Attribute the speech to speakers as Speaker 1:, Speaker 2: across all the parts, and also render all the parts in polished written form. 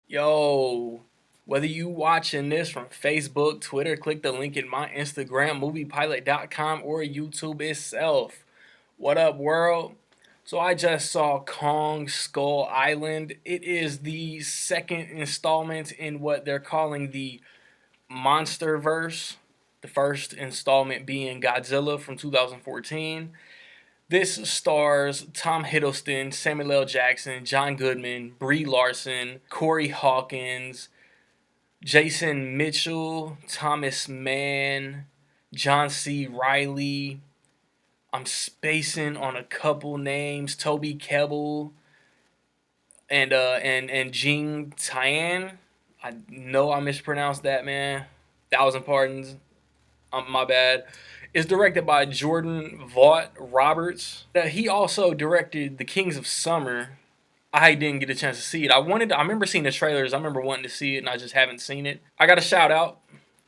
Speaker 1: Yo, whether you watching this from Facebook, Twitter, click the link in my Instagram, moviepilot.com, or YouTube itself. What up, world? So I just saw Kong Skull Island. It is the second installment in what they're calling the Monsterverse. The first installment being Godzilla from 2014. This stars Tom Hiddleston, Samuel L. Jackson, John Goodman, Brie Larson, Corey Hawkins, Jason Mitchell, Thomas Mann, John C. Riley. I'm spacing on a couple names. Toby Kebbell and Jing Tian. I know I mispronounced that, man. Thousand pardons. My bad. Is directed by Jordan Vogt-Roberts. He also directed The Kings of Summer. I didn't get a chance to see it. I remember seeing the trailers. I remember wanting to see it, and I just haven't seen it. I got a shout out.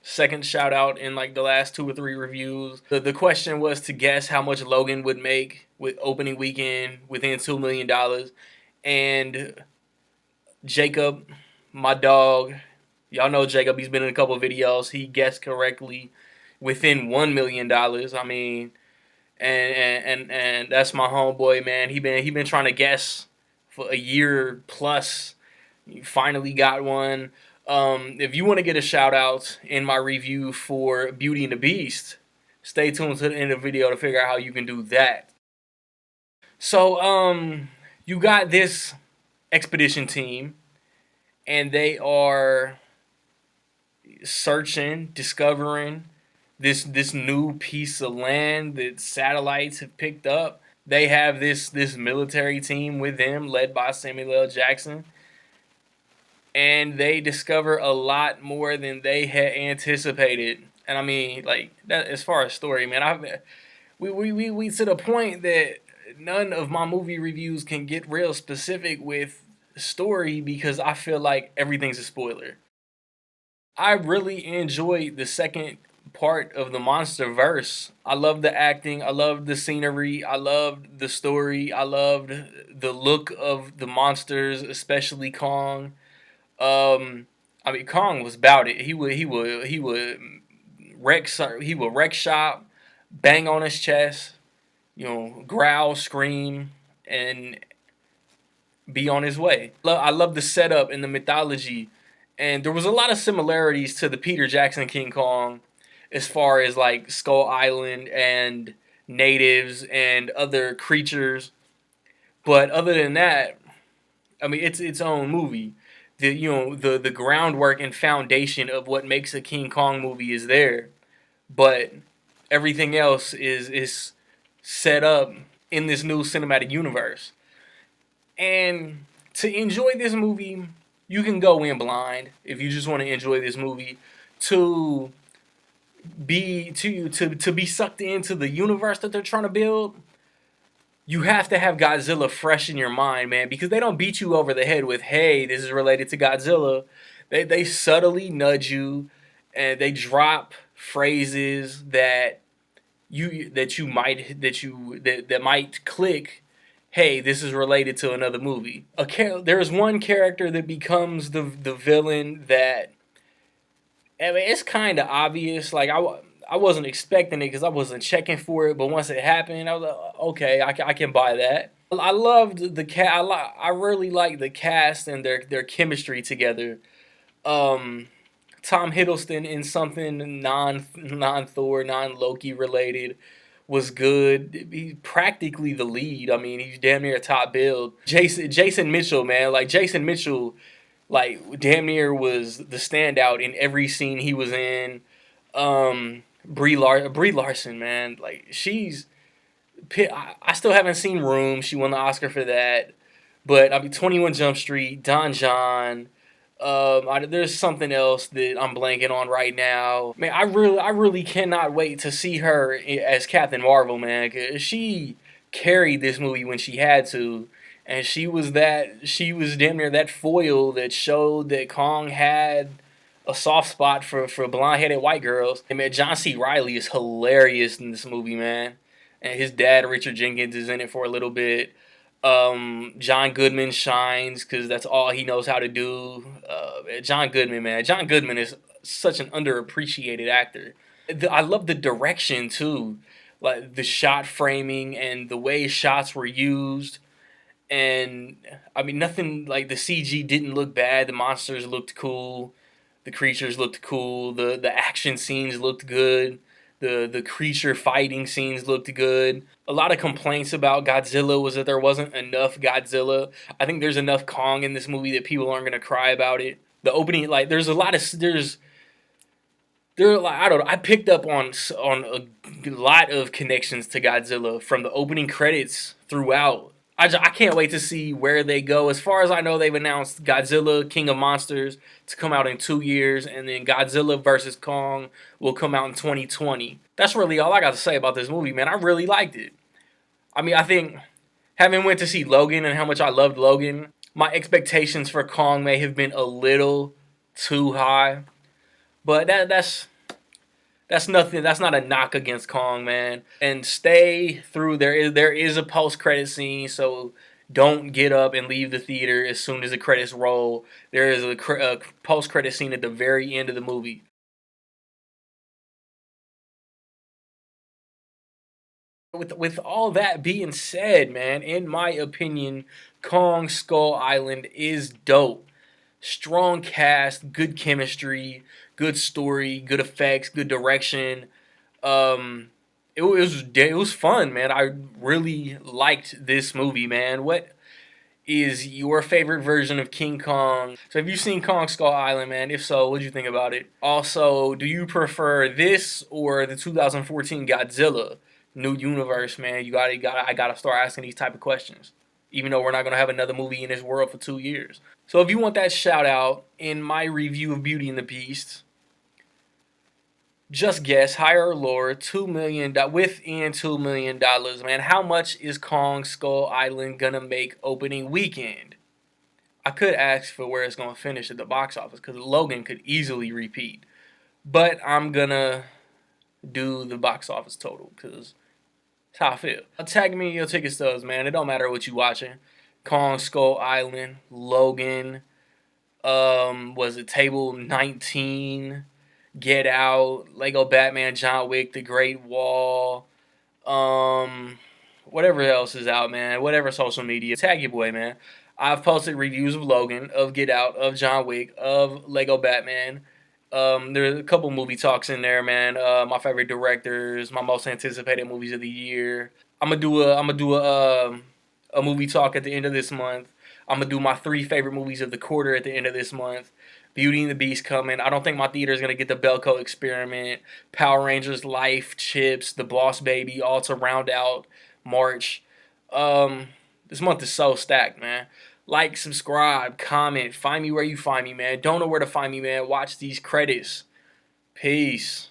Speaker 1: Second shout out in like the last 2 or 3 reviews. The question was to guess how much Logan would make with opening weekend within $2 million. And Jacob, my dog, y'all know Jacob. He's been in a couple of videos. He guessed correctly within $1 million. I mean, and that's my homeboy, man. He been trying to guess for a year plus. He finally got one. If you want to get a shout out in my review for Beauty and the Beast, stay tuned to the end of the video to figure out how you can do that. So, you got this expedition team, and they are searching, discovering this new piece of land that satellites have picked up. They have this military team with them, led by Samuel L. Jackson, and they discover a lot more than they had anticipated. And I mean, like that as far as story, man, we to the point that none of my movie reviews can get real specific with story because I feel like everything's a spoiler. I really enjoyed the second part of the monster verse. I loved the acting, I loved the scenery, I loved the story, I loved the look of the monsters, especially Kong. I mean, Kong was about it. He would wreck shop, bang on his chest, growl, scream, and be on his way. I love the setup and the mythology, and there was a lot of similarities to the Peter Jackson King Kong, as far as like Skull Island and natives and other creatures. But other than that, I mean, it's its own movie. The groundwork and foundation of what makes a King Kong movie is there, but everything else is set up in this new cinematic universe. And to enjoy this movie, you can go in blind if you just want to enjoy this movie. To be sucked into the universe that they're trying to build, you have to have Godzilla fresh in your mind, man, because they don't beat you over the head with, hey, this is related to Godzilla. They subtly nudge you, and they drop phrases that might click. Hey, this is related to another movie. There's one character that becomes the villain that, I mean, it's kind of obvious. Like I wasn't expecting it because I wasn't checking for it, but once it happened, I was like, okay, I can buy that. I loved the cast. I really like the cast and their chemistry together. Um, Tom Hiddleston in something non Thor, non Loki related was good. He's practically the lead. I mean, he's damn near top build. Jason Mitchell, man, like Jason Mitchell, like damn near was the standout in every scene he was in. Brie Larson, man, like I still haven't seen Room. She won the Oscar for that, but I mean 21 Jump Street, Don John. There's something else that I'm blanking on right now. Man, I really cannot wait to see her as Captain Marvel, man. 'Cause she carried this movie when she had to, and she was damn near that foil that showed that Kong had a soft spot for blonde-headed white girls. And man, John C. Riley is hilarious in this movie, man. And his dad, Richard Jenkins, is in it for a little bit. John Goodman shines because that's all he knows how to do. John Goodman, man, John Goodman is such an underappreciated actor. I love the direction too, like the shot framing and the way shots were used. And I mean, nothing like the CG didn't look bad. The monsters looked cool. The creatures looked cool. The action scenes looked good. The creature fighting scenes looked good. A lot of complaints about Godzilla was that there wasn't enough Godzilla. I think there's enough Kong in this movie that people aren't gonna cry about it. The opening, like, there's a lot of there, like, I don't know. I picked up on a lot of connections to Godzilla from the opening credits throughout. I can't wait to see where they go. As far as I know, they've announced Godzilla King of Monsters to come out in 2 years, and then Godzilla versus Kong will come out in 2020. That's really all I got to say about this movie, man. I really liked it. I mean, I think having went to see Logan and how much I loved Logan, my expectations for Kong may have been a little too high, but that's nothing. That's not a knock against Kong, man. And stay through. There is a post credit scene, so don't get up and leave the theater as soon as the credits roll. There is a post credit scene at the very end of the movie. With all that being said, man, in my opinion, Kong Skull Island is dope. Strong cast, good chemistry, good story, good effects, good direction. It was fun, man. I really liked this movie, man. What is your favorite version of King Kong? So have you seen Kong Skull Island, man? If so, what do you think about it? Also, do you prefer this or the 2014 Godzilla New Universe, man? I gotta start asking these type of questions. Even though we're not gonna have another movie in this world for 2 years. So if you want that shout out in my review of Beauty and the Beast, just guess, higher or lower, within $2 million, man. How much is Kong Skull Island gonna make opening weekend? I could ask for where it's gonna finish at the box office because Logan could easily repeat, but I'm gonna do the box office total because that's how I feel. Tag me in your ticket stubs, man. It don't matter what you watching. Kong Skull Island, Logan, was it Table 19? Get Out, Lego Batman, John Wick, The Great Wall, um, whatever else is out, man. Whatever social media. Tag your boy, man. I've posted reviews of Logan, of Get Out, of John Wick, of Lego Batman. There's a couple movie talks in there, man. My favorite directors, my most anticipated movies of the year. I'm gonna do a movie talk at the end of this month. I'm gonna do my 3 favorite movies of the quarter at the end of this month. Beauty and the Beast coming. I don't think my theater is gonna get the Belko Experiment, Power Rangers, Life, Chips, The Boss Baby, all to round out March. This month is so stacked, man. Like, subscribe, comment, find me where you find me, man. Don't know where to find me, man. Watch these credits. Peace.